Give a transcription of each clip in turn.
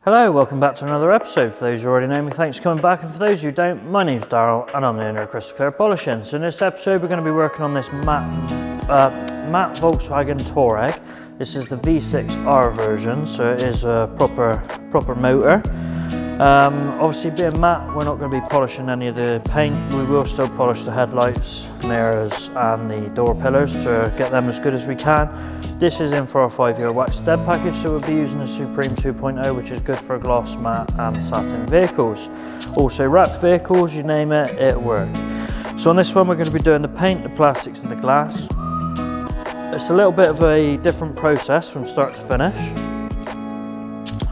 Hello, welcome back to another episode. For those who already know me, thanks for coming back, and for those who don't, my name's Daryl and I'm the owner of Crystal Clear Polishing. So in this episode we're going to be working on this matte Volkswagen Touareg. This is the V6 R version, so it is a proper motor. Obviously being matte, we're not going to be polishing any of the paint. We will still polish the headlights, mirrors and the door pillars to get them as good as we can. This is in for our 5-year wax dead package, so we'll be using the Supreme 2.0, which is good for gloss, matte and satin vehicles. Also wrapped vehicles, you name it, it'll work. So on this one we're going to be doing the paint, the plastics and the glass. It's a little bit of a different process from start to finish.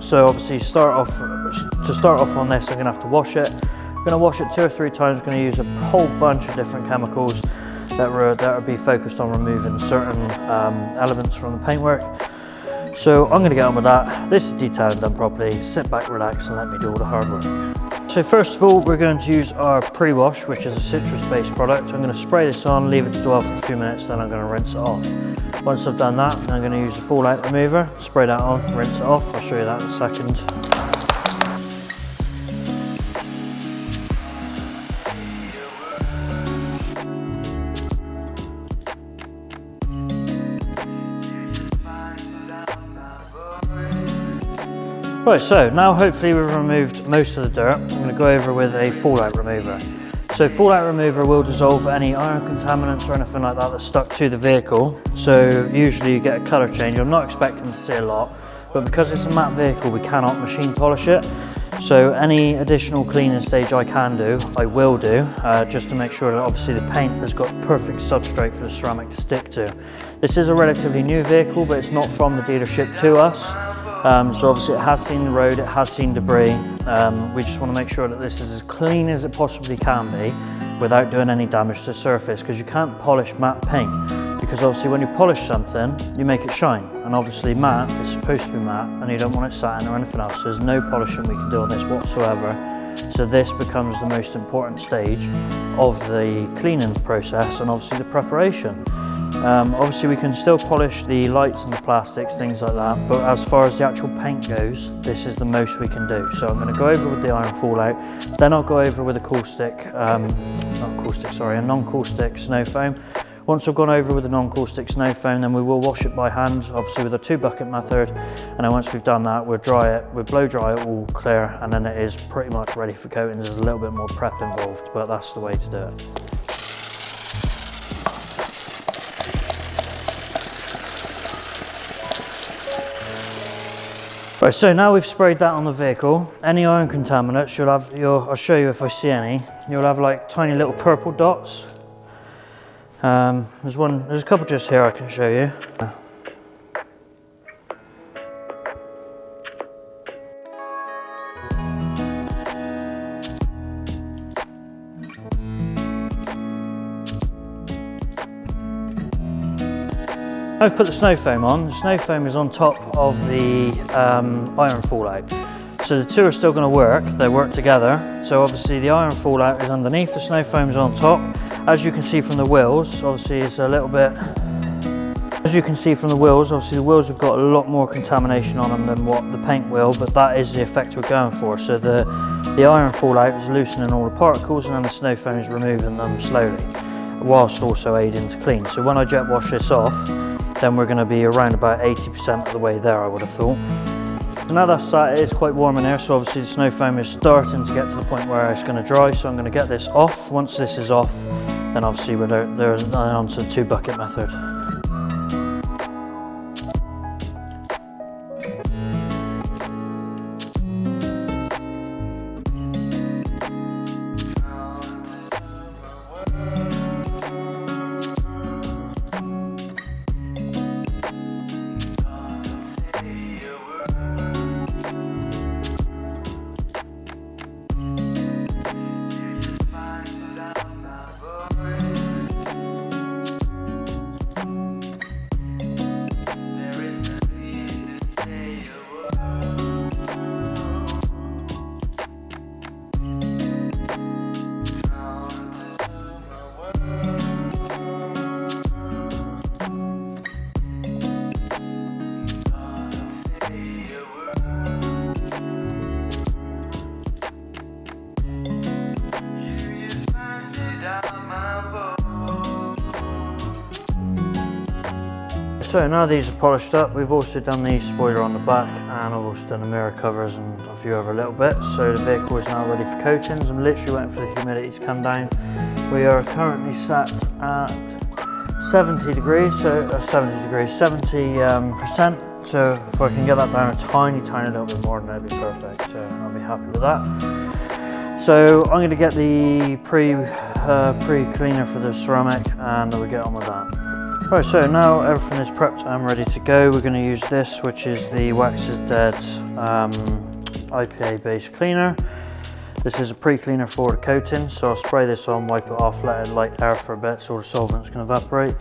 So obviously to start off on this, I'm going to have to wash it. I'm going to wash it 2 or 3 times. I'm going to use a whole bunch of different chemicals that will be focused on removing certain elements from the paintwork. So I'm going to get on with that. This is detailed and done properly. Sit back, relax and let me do all the hard work. So first of all, we're going to use our pre-wash, which is a citrus-based product. I'm going to spray this on, leave it to dwell for a few minutes, then I'm going to rinse it off. Once I've done that, I'm going to use the fallout remover, spray that on, rinse it off. I'll show you that in a second. Right, so now hopefully we've removed most of the dirt. I'm going to go over with a fallout remover. So fallout remover will dissolve any iron contaminants or anything like that that's stuck to the vehicle. So usually you get a colour change. I'm not expecting to see a lot, but because it's a matte vehicle we cannot machine polish it. So any additional cleaning stage I can do, I will do, just to make sure that obviously the paint has got perfect substrate for the ceramic to stick to. This is a relatively new vehicle, but it's not from the dealership to us. So obviously it has seen the road, it has seen debris. We just want to make sure that this is as clean as it possibly can be without doing any damage to the surface, because you can't polish matte paint, because obviously when you polish something you make it shine, and obviously matte is supposed to be matte and you don't want it satin or anything else. So there's no polishing we can do on this whatsoever. So this becomes the most important stage of the cleaning process and obviously the preparation. Obviously we can still polish the lights and the plastics, things like that, but as far as the actual paint goes, this is the most we can do. So I'm going to go over with the iron fallout, then I'll go over with a a non-caustic snow foam. Once I've gone over with the non-caustic snow foam, then we will wash it by hand, obviously with a 2-bucket method, and then once we've done that, we'll dry it, we'll blow dry it all clear, and then it is pretty much ready for coatings. There's a little bit more prep involved, but that's the way to do it. Right, so now we've sprayed that on the vehicle. Any iron contaminants, I'll show you if I see any, you'll have like tiny little purple dots. There's a couple just here I can show you. I've put the snow foam on. The snow foam is on top of the iron fallout. So the two are still going to work, they work together. So obviously the iron fallout is underneath, the snow foam is on top. As you can see from the wheels, obviously it's a little bit, obviously the wheels have got a lot more contamination on them than what the paint will, but that is the effect we're going for. So the iron fallout is loosening all the particles and then the snow foam is removing them slowly, whilst also aiding to clean. So when I jet wash this off, then we're going to be around about 80% of the way there, I would have thought. So now that's sat, it is quite warm in here, so obviously the snow foam is starting to get to the point where it's going to dry, so I'm going to get this off. Once this is off, then obviously we're onto the 2-bucket method. so now these are polished up, we've also done the spoiler on the back, and I've also done the mirror covers and a few other little bits. So the vehicle is now ready for coatings. I'm literally waiting for the humidity to come down. We are currently sat at 70 degrees, so 70%. So if I can get that down a tiny little bit more, then that'd be perfect. So I'll be happy with that. So I'm going to get the pre-cleaner for the ceramic, and we'll get on with that. Right, so now everything is prepped and ready to go. We're going to use this, which is the Wax is Dead IPA based cleaner. This is a pre-cleaner for the coating, so I'll spray this on, wipe it off, let it light air for a bit so the solvent's can evaporate.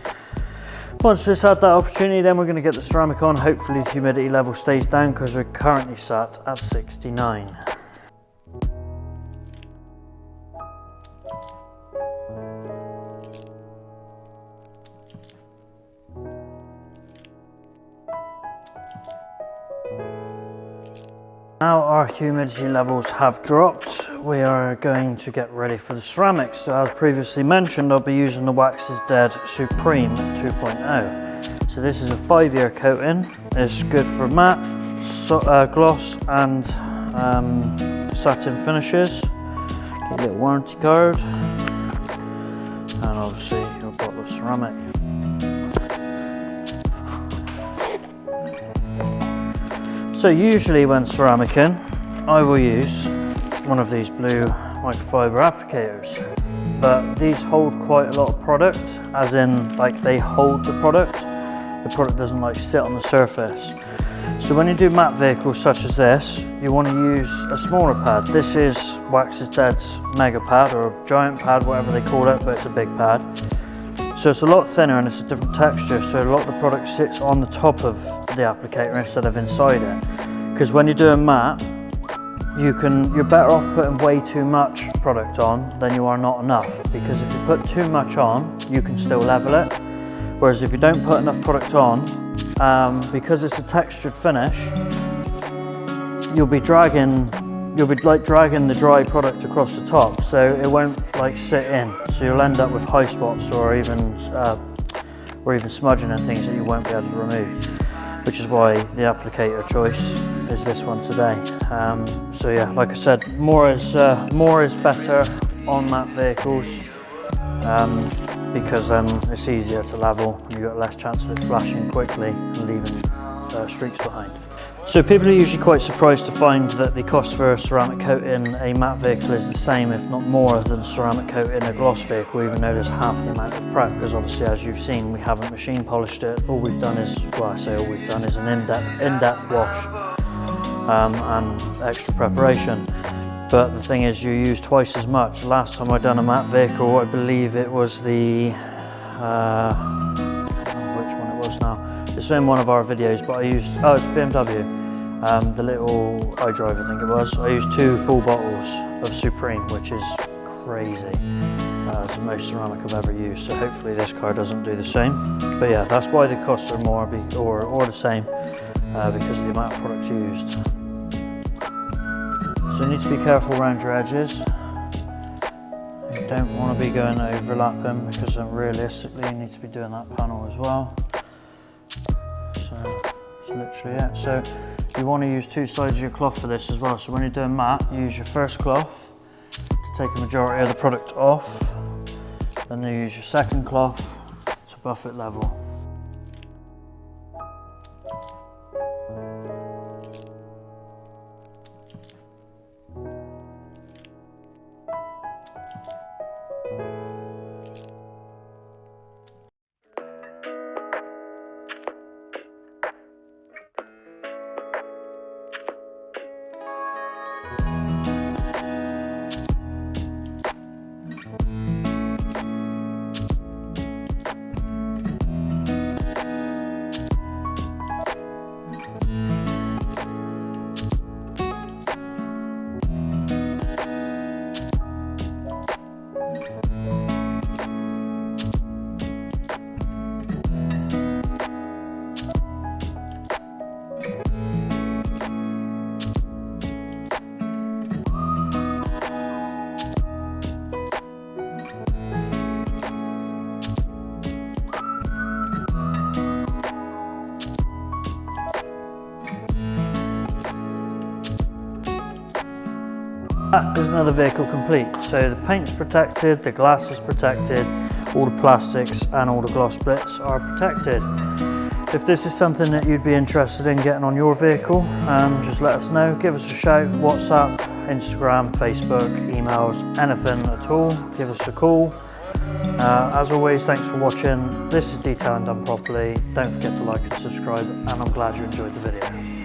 Once we've had that opportunity, then we're going to get the ceramic on. Hopefully the humidity level stays down because we're currently sat at 69. Now our humidity levels have dropped, we are going to get ready for the ceramics. So as previously mentioned, I'll be using the Wax is Dead Supreme 2.0. So this is a 5-year coating. It's good for matte, gloss and satin finishes. Get a little warranty card, and obviously your bottle of ceramic. So usually when ceramicing, I will use one of these blue microfiber applicators, but these hold quite a lot of product, as in like they hold the product. The product doesn't like sit on the surface. So when you do matte vehicles such as this, you want to use a smaller pad. This is Wax is Dead's mega pad or giant pad, whatever they call it, but it's a big pad. So it's a lot thinner and it's a different texture, so a lot of the product sits on the top of the applicator instead of inside it. Because when you're doing matte, you're better off putting way too much product on than you are not enough. Because if you put too much on, you can still level it. Whereas if you don't put enough product on, because it's a textured finish, you'll be like dragging the dry product across the top, so it won't like sit in. So you'll end up with high spots or even smudging and things that you won't be able to remove. Which is why the applicator choice is this one today. So yeah, like I said, more is better on matte vehicles because then it's easier to level and you've got less chance of it flashing quickly and leaving streaks behind. So people are usually quite surprised to find that the cost for a ceramic coat in a matte vehicle is the same, if not more, than ceramic coat in a gloss vehicle, even though there's half the amount of prep, because obviously, as you've seen, we haven't machine polished it. All we've done is, well, I say all we've done is an in-depth wash and extra preparation. But the thing is, you use twice as much. Last time I done a matte vehicle, I believe it was the, I don't know which one it was now. It's in one of our videos, but I used, oh, it's BMW, the little iDrive, I think it was. I used 2 full bottles of Supreme, which is crazy. It's the most ceramic I've ever used, so hopefully this car doesn't do the same. But yeah, that's why the costs are more or the same, because of the amount of products used. So you need to be careful around your edges. You don't want to be going overlapping, because then realistically you need to be doing that panel as well. So that's literally it. So you want to use 2 sides of your cloth for this as well. So when you're doing matte, you use your first cloth to take the majority of the product off. Then you use your second cloth to buff it level. That is another vehicle complete. So the paint's protected, the glass is protected, all the plastics and all the gloss bits are protected. If this is something that you'd be interested in getting on your vehicle, just let us know. Give us a shout, WhatsApp, Instagram, Facebook, emails, anything at all. Give us a call. As always, thanks for watching. This is Detailing Done Properly. Don't forget to like and subscribe, and I'm glad you enjoyed the video.